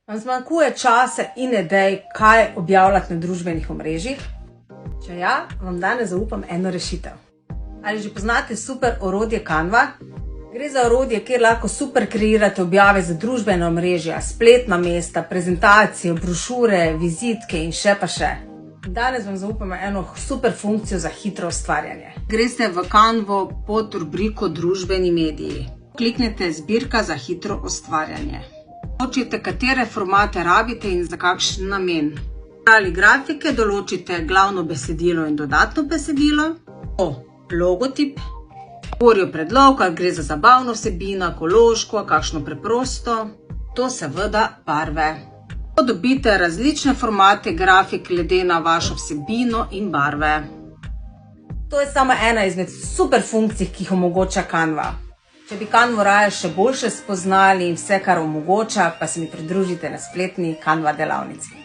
Vam zmanjkuje časa in idej, kaj objavljati na družbenih omrežjih? Če ja, vam danes zaupam eno rešitev. Ali že poznate super orodje Canva? Gre za orodje, kjer lahko super kreirate objave za družbena omrežja, spletna mesta, prezentacije, brošure, vizitke in še pa še. Danes vam zaupam eno super funkcijo za hitro ustvarjanje. Greste v Canvo pod rubriko družbeni mediji. Kliknete zbirka za hitro ustvarjanje. Določite, katere formate rabite in za kakšen namen. Ali grafike, določite glavno besedilo in dodatno besedilo. Logotip. Govorijo predlog, ali gre za zabavno vsebino, ekološko, kakšno preprosto. To seveda barve. Dobite različne formate grafik glede na vašo vsebino in barve. To je samo ena izmed super funkcij, ki jih omogoča Canva. Če bi Canvo raje še boljše spoznali in vse, kar omogoča, pa se mi pridružite na spletni Canva delavnici.